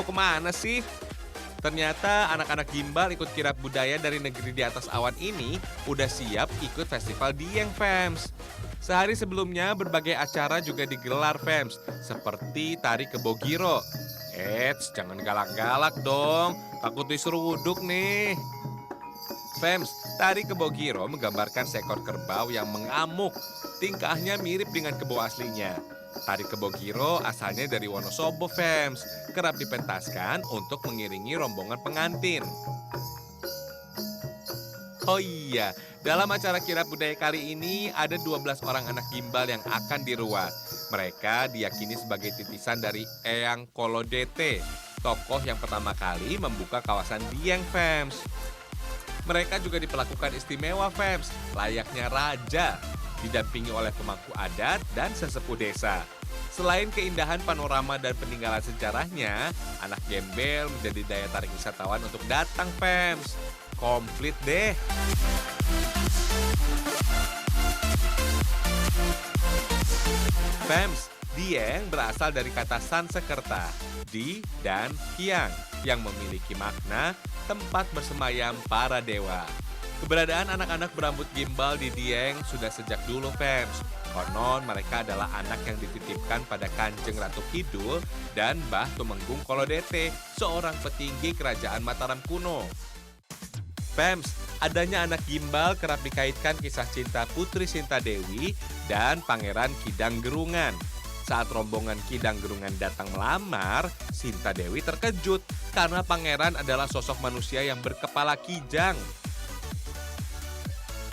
mau kemana sih? Ternyata anak-anak gimbal ikut kirap budaya dari negeri di atas awan ini udah siap ikut festival Dieng Fems. Sehari sebelumnya berbagai acara juga digelar Fems, seperti tari kebogiro. Eits, jangan galak-galak dong, takut diseruduk nih. Fems, tari kebogiro menggambarkan seekor kerbau yang mengamuk. Tingkahnya mirip dengan kebo aslinya. Tari kebogiro asalnya dari Wonosobo, Fems. Kerap dipentaskan untuk mengiringi rombongan pengantin. Oh iya, dalam acara kirap budaya kali ini ada 12 orang anak gimbal yang akan diruat. Mereka diyakini sebagai titisan dari Eyang Kolodete, tokoh yang pertama kali membuka kawasan Dieng Fems. Mereka juga diperlakukan istimewa Fems, layaknya raja, didampingi oleh pemangku adat dan sesepuh desa. Selain keindahan panorama dan peninggalan sejarahnya, anak gembel menjadi daya tarik wisatawan untuk datang Fems. Komplit deh. Fems, Dieng berasal dari kata Sansekerta, di dan kiang, yang memiliki makna tempat bersemayam para dewa. Keberadaan anak-anak berambut gimbal di Dieng sudah sejak dulu Fems. Konon mereka adalah anak yang dititipkan pada Kanjeng Ratu Kidul dan Mbah Tumenggung Kolodete, seorang petinggi kerajaan Mataram kuno. Fems, adanya anak gimbal kerap dikaitkan kisah cinta Putri Sinta Dewi dan Pangeran Kidang Gerungan. Saat rombongan Kidang Gerungan datang melamar, Sinta Dewi terkejut karena pangeran adalah sosok manusia yang berkepala kijang.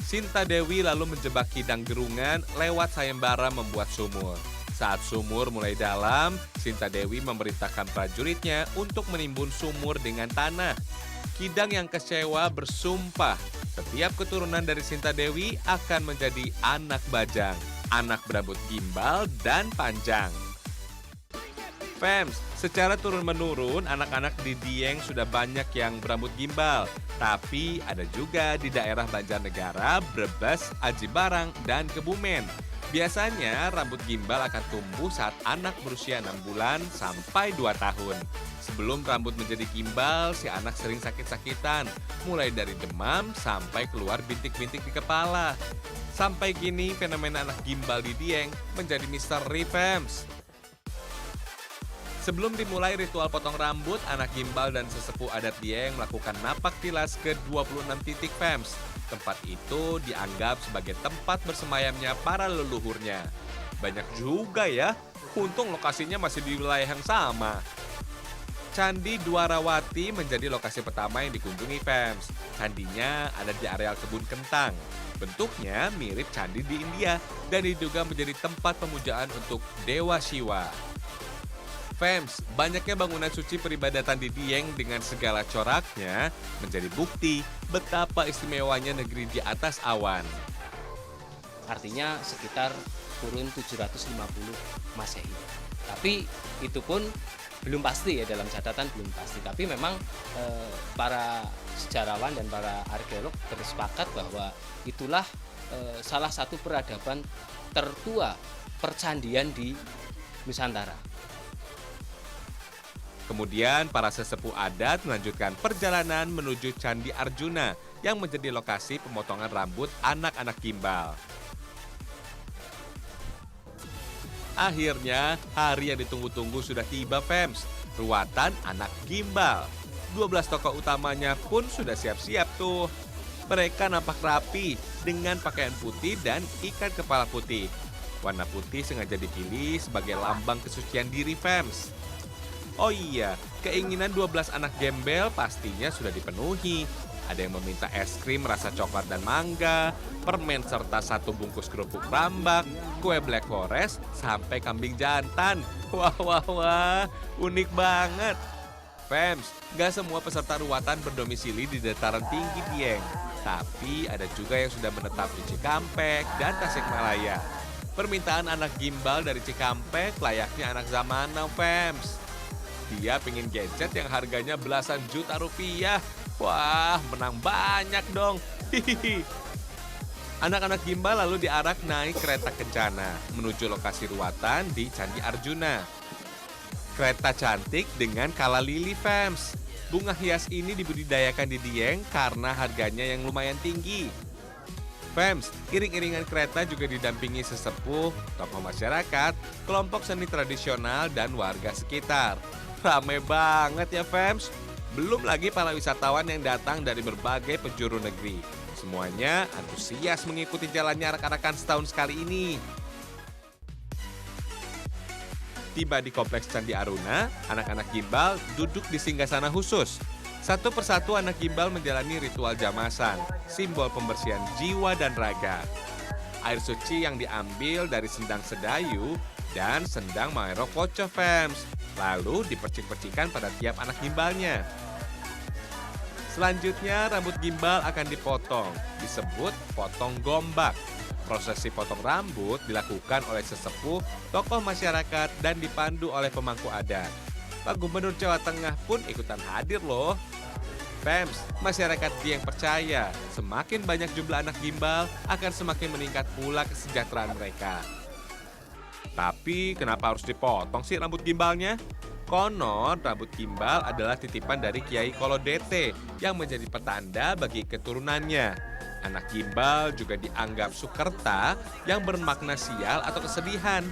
Sinta Dewi lalu menjebak Kidang Gerungan lewat sayembara membuat sumur. Saat sumur mulai dalam, Sinta Dewi memerintahkan prajuritnya untuk menimbun sumur dengan tanah. Kidang yang kecewa bersumpah, setiap keturunan dari Sinta Dewi akan menjadi anak bajang, anak berambut gimbal dan panjang. Fems, secara turun-menurun anak-anak di Dieng sudah banyak yang berambut gimbal. Tapi ada juga di daerah Banjarnegara, Brebes, Aji Barang, dan Kebumen. Biasanya rambut gimbal akan tumbuh saat anak berusia 6 bulan sampai 2 tahun. Sebelum rambut menjadi gimbal, si anak sering sakit-sakitan, mulai dari demam sampai keluar bintik-bintik di kepala. Sampai kini fenomena anak gimbal di Dieng menjadi misteri Fems. Sebelum dimulai ritual potong rambut, anak gimbal dan sesepuh adat Dieng melakukan napak tilas ke 26 titik Fems. Tempat itu dianggap sebagai tempat bersemayamnya para leluhurnya. Banyak juga ya, untung lokasinya masih di wilayah yang sama. Candi Dwarawati menjadi lokasi pertama yang dikunjungi Fems. Candinya ada di areal kebun kentang. Bentuknya mirip candi di India dan diduga menjadi tempat pemujaan untuk Dewa Siwa. Fems, banyaknya bangunan suci peribadatan di Dieng dengan segala coraknya menjadi bukti betapa istimewanya negeri di atas awan. Artinya sekitar kurun 750 Masehi. Tapi itu pun belum pasti ya, dalam catatan belum pasti. Tapi memang para sejarawan dan para arkeolog bersepakat bahwa itulah salah satu peradaban tertua percandian di Nusantara. Kemudian para sesepuh adat melanjutkan perjalanan menuju Candi Arjuna yang menjadi lokasi pemotongan rambut anak-anak gimbal. Akhirnya, hari yang ditunggu-tunggu sudah tiba Fems, ruatan anak gimbal. 12 tokoh utamanya pun sudah siap-siap tuh. Mereka nampak rapi dengan pakaian putih dan ikat kepala putih. Warna putih sengaja dipilih sebagai lambang kesucian diri Fems. Oh iya, keinginan 12 anak gembel pastinya sudah dipenuhi. Ada yang meminta es krim rasa coklat dan mangga, permen serta 1 bungkus kerupuk rambak, kue black forest, sampai kambing jantan. Wah, wah, wah, unik banget. Fems, gak semua peserta ruatan berdomisili di dataran tinggi Dieng. Tapi ada juga yang sudah menetap di Cikampek dan Tasikmalaya. Permintaan anak gimbal dari Cikampek layaknya anak zaman now, Fems. Dia pengen gadget yang harganya belasan juta rupiah. Wah, menang banyak dong. Hihihi. Anak-anak gimbal lalu diarak naik kereta kencana menuju lokasi ruatan di Candi Arjuna. Kereta cantik dengan kala lili, Fems. Bunga hias ini dibudidayakan di Dieng karena harganya yang lumayan tinggi. Fems, iring-iringan kereta juga didampingi sesepuh, tokoh masyarakat, kelompok seni tradisional, dan warga sekitar. Rame banget ya, Fems. Belum lagi para wisatawan yang datang dari berbagai penjuru negeri. Semuanya antusias mengikuti jalannya arak-arakan setahun sekali ini. Tiba di Kompleks Candi Aruna, anak-anak gimbal duduk di singgasana khusus. Satu persatu anak gimbal menjalani ritual jamasan, simbol pembersihan jiwa dan raga. Air suci yang diambil dari sendang sedayu dan sendang maero koco, Fems. Lalu dipercik-percikan pada tiap anak gimbalnya. Selanjutnya rambut gimbal akan dipotong, disebut potong gombak. Prosesi potong rambut dilakukan oleh sesepuh, tokoh masyarakat, dan dipandu oleh pemangku adat. Pak Gubernur Jawa Tengah pun ikutan hadir loh. Fems, masyarakat Dieng percaya semakin banyak jumlah anak gimbal akan semakin meningkat pula kesejahteraan mereka. Tapi kenapa harus dipotong sih rambut gimbalnya? Konon rambut gimbal adalah titipan dari Kiai Kolodete yang menjadi petanda bagi keturunannya. Anak gimbal juga dianggap Sukerta yang bermakna sial atau kesedihan.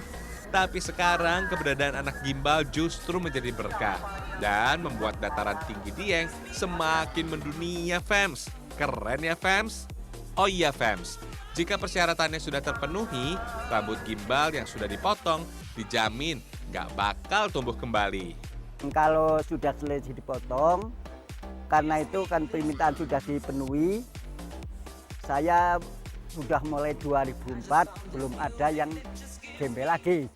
Tapi sekarang keberadaan anak gimbal justru menjadi berkah dan membuat dataran tinggi Dieng semakin mendunia, Fems. Keren ya, Fems? Oh iya, Fems. Jika persyaratannya sudah terpenuhi, rambut gimbal yang sudah dipotong dijamin nggak bakal tumbuh kembali. Kalau sudah selesai dipotong, karena itu kan permintaan sudah dipenuhi, saya sudah mulai 2004 belum ada yang gembel lagi.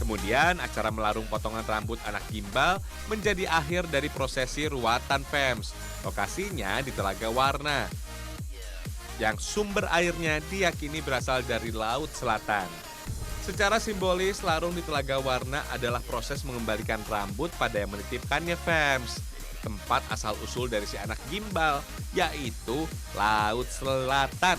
Kemudian acara melarung potongan rambut anak gimbal menjadi akhir dari prosesi ruatan, Fems. Lokasinya di Telaga Warna, yang sumber airnya diyakini berasal dari Laut Selatan. Secara simbolis, larung di Telaga Warna adalah proses mengembalikan rambut pada yang menitipkannya, Fems. Tempat asal-usul dari si anak gimbal, yaitu Laut Selatan.